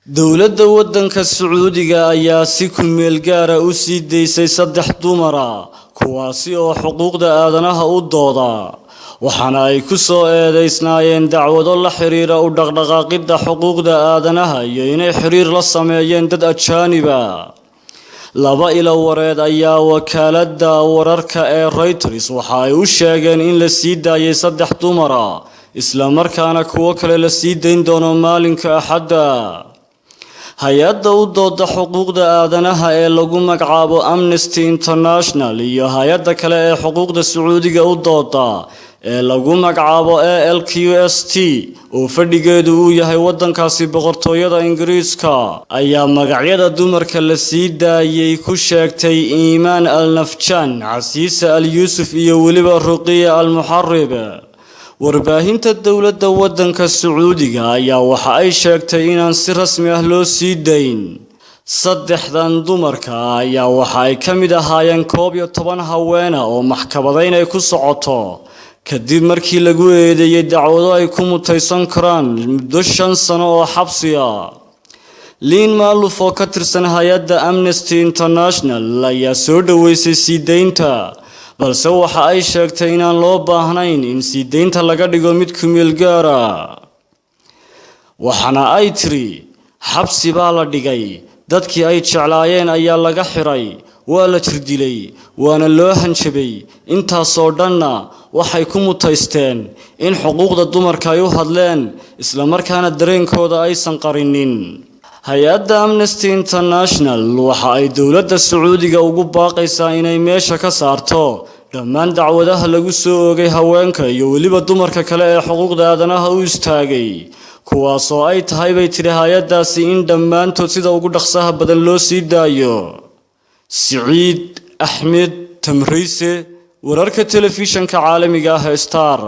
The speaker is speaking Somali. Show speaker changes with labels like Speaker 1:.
Speaker 1: dowladda waddanka Sacuudiga ayaa si ku meel gaar ah u sii deysay 3 dumar ah kuwaasi oo xuquuqda aadanaha u dooda waxaana ay ku soo eedeysnaayeen dacwado la xiriira u dhaqdhaqaaqida xuquuqda aadanaha iyo inay xiriir la sameeyeen dad ajaanib ah. Laba ilo wareed ayaa wakaaladda wararka ee Reuters waxa ay u sheegeen in la sii daayay 3 dumar ah isla markaana kuwo kale la sii deyn doono maalinka Axadda. hay-adda u dooda xuquuqda aadanaha ee lagu magacaabo Amnesty International iyo hay-adda kale ee xuquuqda Sacuudiga u dooda ee lagu magacaabo ALQST oo fadhigeedu uu yahay waddankaasi boqortooyada Ingiriiska ayaa magacyada dumarka la sii daayay ku sheegtay Iimaan Al-Nafjan, Casiisa Al-Yuusuf iyo weliba Ruqiya Al-Muharrib. warbaahinta dowladda waddanka Sacuudiga ayaa waxa ay sheegtay inaan si rasmi ah loo sii dayn 3 dumarka ayaa waxa ay ka mid ahaayeen 11 haween oo maxkamadayn ay ku socoto kadib markii lagu eedeeyay dacwado ay ku mutaysan karaan muddo 5 sano oo xabsi ah. Lynn Maloof oo ka tirsan hay'adda Amnesty International ayaa soo dhaweysay sii deynta balse waxa ay sheegtay inaan loo baahnayn in sii deynta laga dhigo mid ku meel gaar ah. waxaana ay tiri xabsi baa la dhigay, dadkii ay jeclaayeen ayaa laga xiray, waa la jirdilay, waana loo hanjabay, intaasoo dhanna waxay ku mutaysteen in xuquuqda dumarka ay u hadleen isla markaana dareenkooda aysan qarinin. hay-adda Amnesty International waxa ay dowladda Sacuudiga ugu baaqaysaa inay meesha ka saarto dhammaan dacwadaha lagu soo oogay haweenka iyo weliba dumarka kale ee xuquuqda aadanaha u istaagay kuwaas oo ay tahay bay tiri hay-addaasi in dhammaantood sida ugu dhaqsaha badan loo sii daayo. Saciid Axmed Tamriise, wararka telefishanka caalamiga ah Star.